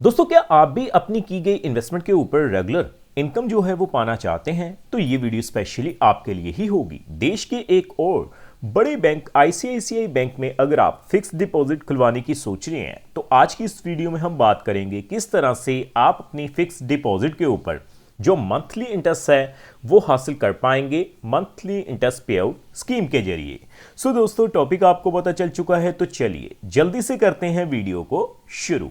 दोस्तों, क्या आप भी अपनी की गई इन्वेस्टमेंट के ऊपर रेगुलर इनकम जो है वो पाना चाहते हैं? तो ये वीडियो स्पेशली आपके लिए ही होगी। देश के एक और बड़े बैंक आईसीआईसीआई बैंक में अगर आप फिक्स डिपॉजिट खुलवाने की सोच रहे हैं तो आज की इस वीडियो में हम बात करेंगे किस तरह से आप अपनी फिक्स डिपॉजिट के ऊपर जो मंथली इंटरेस्ट है वो हासिल कर पाएंगे मंथली इंटरेस्ट पे आउट स्कीम के जरिए। सो दोस्तों, टॉपिक आपको पता चल चुका है तो चलिए जल्दी से करते हैं वीडियो को शुरू।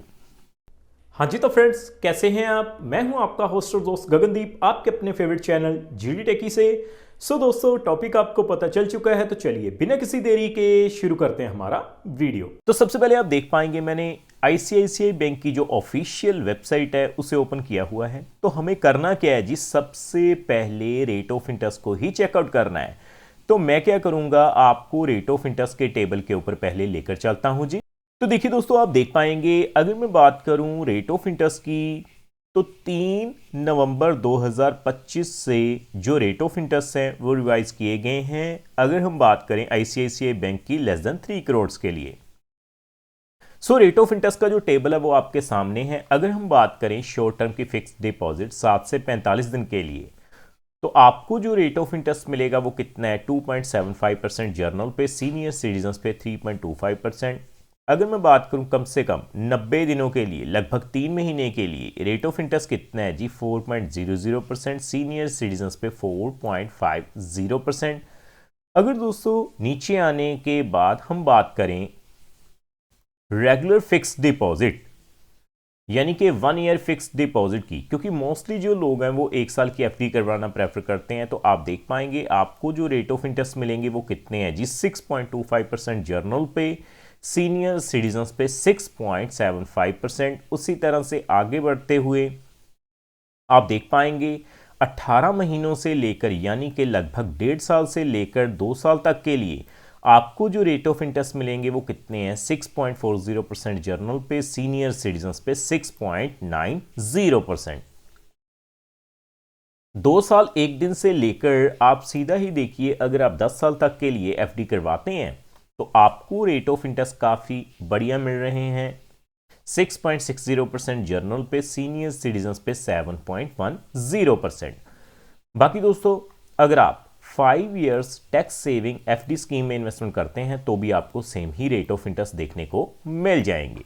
हाँ जी, तो फ्रेंड्स कैसे हैं आप? मैं हूं आपका होस्ट और दोस्त गगनदीप, आपके अपने फेवरेट चैनल जीडी टेकी से। सो दोस्तों, टॉपिक आपको पता चल चुका है तो चलिए बिना किसी देरी के शुरू करते हैं हमारा वीडियो। तो सबसे पहले आप देख पाएंगे मैंने आईसीआईसीआई बैंक की जो ऑफिशियल वेबसाइट है उसे ओपन किया हुआ है। तो हमें करना क्या है जी, सबसे पहले रेट ऑफ इंटरेस्ट को ही चेकआउट करना है। तो मैं क्या करूंगा, आपको रेट ऑफ इंटरेस्ट के टेबल के ऊपर पहले लेकर चलता हूं जी। तो देखिए दोस्तों, आप देख पाएंगे अगर मैं बात करूं रेट ऑफ इंटरेस्ट की तो 3 नवंबर 2025 से जो रेट ऑफ इंटरेस्ट है वो रिवाइज किए गए हैं। अगर हम बात करें आईसीआईसीआई बैंक की लेस देन 3 करोड़ के लिए। सो रेट ऑफ इंटरेस्ट का जो टेबल है वो आपके सामने है। अगर हम बात करें शॉर्ट टर्म की फिक्स डिपॉजिट 7 से 45 दिन के लिए तो आपको जो रेट ऑफ इंटरेस्ट मिलेगा वो कितना है, 2.75% जर्नल पे, सीनियर सिटीजन पे 3.25%। अगर मैं बात करूं कम से कम 90 दिनों के लिए, लगभग 3 महीने के लिए रेट ऑफ इंटरेस्ट कितना है जी, 4.00%, सीनियर सिटीजन पे 4.50%। अगर दोस्तों नीचे आने के बाद हम बात करें रेगुलर फिक्स डिपॉजिट यानी कि 1 ईयर फिक्स डिपॉजिट की, क्योंकि मोस्टली जो लोग हैं वो 1 साल की एफडी करवाना प्रेफर करते हैं, तो आप देख पाएंगे आपको जो रेट ऑफ इंटरेस्ट मिलेंगे वो कितने हैं जी, 6.25% जर्नल पे, सीनियर सिटीजन्स पे 6.75%। उसी तरह से आगे बढ़ते हुए आप देख पाएंगे 18 महीनों से लेकर यानी कि लगभग 1.5 साल से लेकर 2 साल तक के लिए आपको जो रेट ऑफ इंटरेस्ट मिलेंगे वो कितने हैं, 6.40% जर्नल पे, सीनियर सिटीजन्स पे 6.90%। 2 साल 1 दिन से लेकर आप सीधा ही देखिए, अगर आप 10 साल तक के लिए एफडी करवाते हैं तो आपको रेट ऑफ इंटरेस्ट काफ़ी बढ़िया मिल रहे हैं, 6.60% जर्नल पे, सीनियर सिटीजन्स पे 7.10%। बाकी दोस्तों, अगर आप 5 years tax saving FD scheme में इन्वेस्टमेंट करते हैं तो भी आपको same he rate of interest देखने को मिल जाएंगे।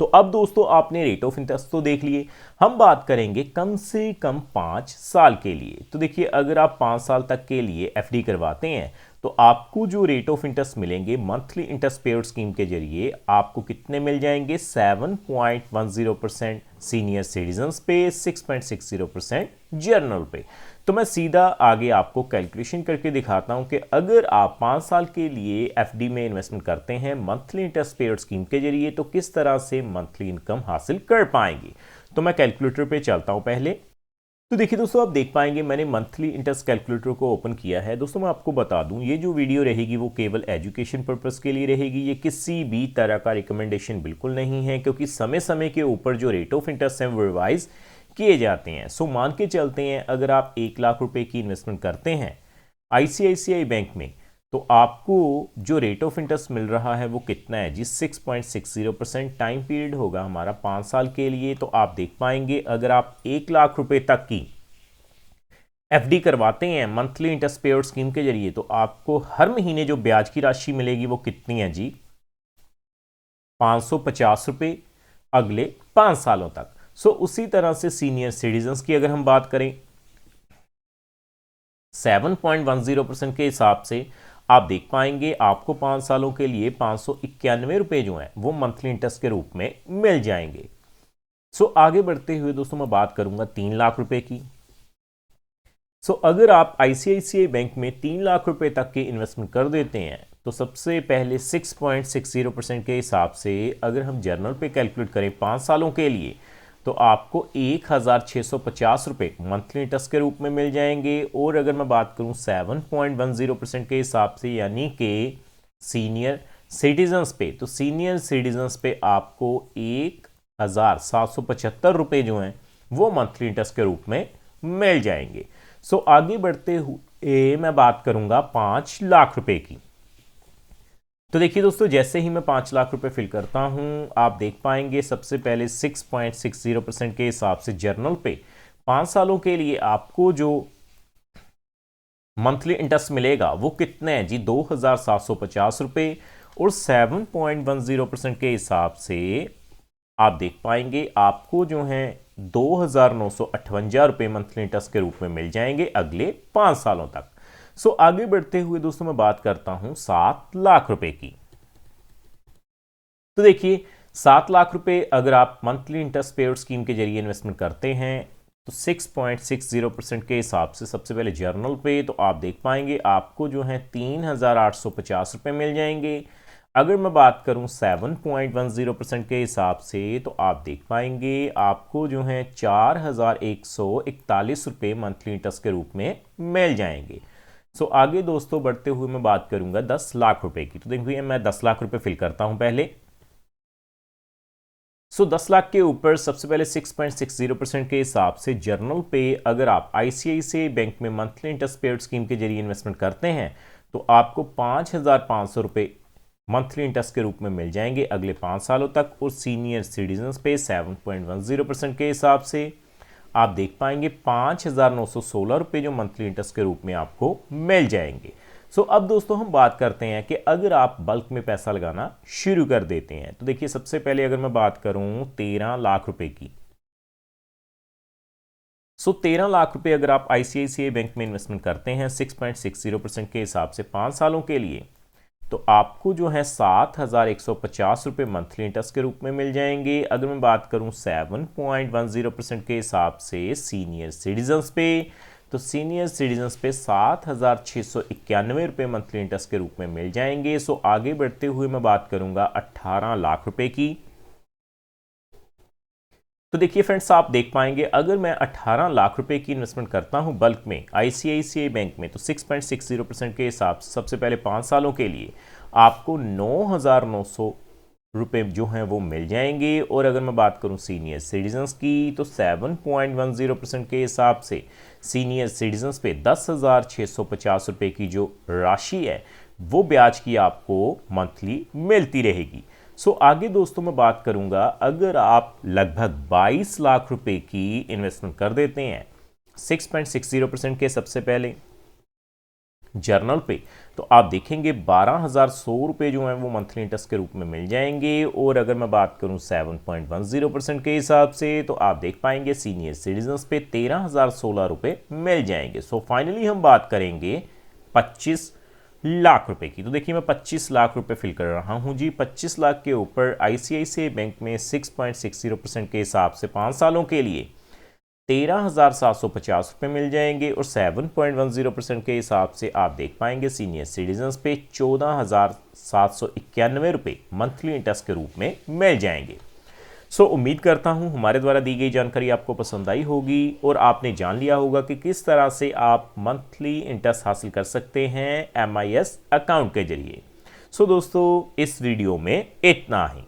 तो अब दोस्तों, आपने रेट ऑफ इंटरेस्ट तो देख लिए, हम बात करेंगे कम से कम 5 साल के लिए। तो देखिए, अगर आप 5 साल तक के लिए एफडी करवाते हैं तो आपको जो रेट ऑफ इंटरेस्ट मिलेंगे मंथली इंटरेस्ट पेड स्कीम के जरिए आपको कितने मिल जाएंगे, 7.10% सीनियर सिटीजन्स पे, 6.60% जर्नल पे। तो मैं सीधा आगे आपको कैलकुलेशन करके दिखाता हूं कि अगर आप 5 साल के लिए एफडी में इन्वेस्टमेंट करते हैं मंथली इंटरेस्ट पेड स्कीम के जरिए तो किस तरह से मंथली इनकम हासिल कर पाएंगे। तो मैं कैलकुलेटर पे चलता हूं पहले। तो देखिए दोस्तों, आप देख पाएंगे मैंने मंथली इंटरेस्ट कैलकुलेटर को ओपन किया है। दोस्तों, मैं आपको बता दूं ये जो वीडियो रहेगी वो केवल एजुकेशन पर्पस के लिए रहेगी, ये किसी भी तरह का रिकमेंडेशन बिल्कुल नहीं है, क्योंकि समय समय के ऊपर जो रेट ऑफ इंटरेस्ट है वो रिवाइज किए जाते हैं। सो मान के चलते हैं अगर आप 1 लाख रुपए की इन्वेस्टमेंट करते हैं आईसीआईसीआई बैंक में तो आपको जो रेट ऑफ इंटरेस्ट मिल रहा है वो कितना है जी, 6.60%। टाइम पीरियड होगा हमारा 5 साल के लिए। तो आप देख पाएंगे अगर आप 1 लाख रुपए तक की एफडी करवाते हैं मंथली इंटरेस्ट पेड स्कीम के जरिए तो आपको हर महीने जो ब्याज की राशि मिलेगी वो कितनी है जी, 550 रुपए अगले 5 सालों तक। सो उसी तरह से सीनियर सिटीजन्स की अगर हम बात करें 7.10% के हिसाब से आप देख पाएंगे आपको 5 सालों के लिए 591 रुपए जो हैं वो मंथली इंटरेस्ट के रूप में मिल जाएंगे। सो आगे बढ़ते हुए दोस्तों मैं बात करूंगा 3 लाख रुपए की। सो अगर आप आईसीआईसीआई बैंक में 3 लाख रुपए तक की इन्वेस्टमेंट कर देते हैं तो सबसे पहले 6.60% के हिसाब से अगर हम जर्नल पे कैलकुलेट करें 5 सालों के लिए तो आपको 1,650 रुपये मंथली इंटरेस्ट के रूप में मिल जाएंगे। और अगर मैं बात करूं 7.10% के हिसाब से यानी कि सीनियर सिटीजन्स पे, तो सीनियर सिटीजन्स पे आपको 1,775 रुपये जो हैं वो मंथली इंटरेस्ट के रूप में मिल जाएंगे। सो आगे बढ़ते हुए मैं बात करूंगा 5 लाख रुपए की। तो देखिए दोस्तों, जैसे ही मैं 5 लाख रुपए फिल करता हूं, आप देख पाएंगे सबसे पहले 6.60% के हिसाब से जर्नल पे 5 सालों के लिए आपको जो मंथली इंटरेस्ट मिलेगा वो कितने हैं जी, 2,750 रुपये। और 7.10% के हिसाब से आप देख पाएंगे आपको जो है 2,958 रुपये मंथली इंटरेस्ट के रूप में मिल जाएंगे अगले 5 सालों तक। सो आगे बढ़ते हुए दोस्तों मैं बात करता हूं 7 लाख रुपए की। तो देखिए 7 लाख रुपए अगर आप मंथली इंटरेस्ट पेड स्कीम के जरिए इन्वेस्टमेंट करते हैं तो 6.60% के हिसाब से सबसे पहले जर्नल पे तो आप देख पाएंगे आपको जो है 3,850 रुपये मिल जाएंगे। अगर मैं बात करूं 7.10% के हिसाब से तो आप देख पाएंगे आपको जो है 4,141 रुपये मंथली इंटरेस्ट के रूप में मिल जाएंगे। सो आगे दोस्तों बढ़ते हुए मैं बात करूंगा 10 लाख रुपए की। तो देखिए मैं 10 लाख रुपए फिल करता हूं पहले। 10 लाख के ऊपर सबसे पहले 6.60% के हिसाब से जर्नल पे अगर आप आईसीआईसीआई बैंक में मंथली इंटरेस्ट पेड स्कीम के जरिए इन्वेस्टमेंट करते हैं तो आपको 5,500 रुपये मंथली इंटरेस्ट के रूप में मिल जाएंगे अगले 5 सालों तक। और सीनियर सिटीजन्स पे 7.10% के हिसाब से आप देख पाएंगे 5,916 रुपये जो मंथली इंटरेस्ट के रूप में आपको मिल जाएंगे। अब दोस्तों हम बात करते हैं कि अगर आप बल्क में पैसा लगाना शुरू कर देते हैं तो देखिए सबसे पहले अगर मैं बात करूं 13 लाख रुपए की। 13 लाख रुपए अगर आप आईसीआईसीआई बैंक में इन्वेस्टमेंट करते हैं 6.60% के हिसाब से 5 सालों के लिए तो आपको जो है 7,150 रुपये मंथली इंटरेस्ट के रूप में मिल जाएंगे। अगर मैं बात करूं 7.10% के हिसाब से सीनियर सिटीजन्स पे तो सीनियर सिटीजन्स पे 7,691 रुपये मंथली इंटरेस्ट के रूप में मिल जाएंगे। आगे बढ़ते हुए मैं बात करूंगा 18 लाख रुपए की। तो देखिए फ्रेंड्स आप देख पाएंगे अगर मैं 18 लाख रुपए की इन्वेस्टमेंट करता हूं बल्क में आईसीआईसीआई बैंक में तो 6.60% के हिसाब से सबसे पहले 5 सालों के लिए आपको 9,900 रुपये जो हैं वो मिल जाएंगे। और अगर मैं बात करूं सीनियर सिटीजन्स की तो 7.10% के हिसाब से सीनियर सिटीजन्स पे 10,650 रुपये की जो राशि है वो ब्याज की आपको मंथली मिलती रहेगी। आगे दोस्तों मैं बात करूंगा अगर आप लगभग 22 लाख रुपए की इन्वेस्टमेंट कर देते हैं 6.60% के सबसे पहले जर्नल पे तो आप देखेंगे 12,100 रुपये जो हैं वो मंथली इंटरेस्ट के रूप में मिल जाएंगे। और अगर मैं बात करूं 7.10% के हिसाब से तो आप देख पाएंगे सीनियर सिटीजन्स पे 13,016 रुपये मिल जाएंगे। फाइनली हम बात करेंगे 25 लाख रुपए की। तो देखिए मैं 25 लाख रुपए फिल कर रहा हूं जी। 25 लाख के ऊपर आईसीआईसीआई बैंक में 6.60% के हिसाब से 5 सालों के लिए 13,750 रुपये मिल जाएंगे। और 7.10% के हिसाब से आप देख पाएंगे सीनियर सिटीजन्स पे 14,791 रुपये मंथली इंटरेस्ट के रूप में मिल जाएंगे। उम्मीद करता हूं हमारे द्वारा दी गई जानकारी आपको पसंद आई होगी और आपने जान लिया होगा कि किस तरह से आप मंथली इंटरेस्ट हासिल कर सकते हैं MIS अकाउंट के जरिए। दोस्तों इस वीडियो में इतना ही।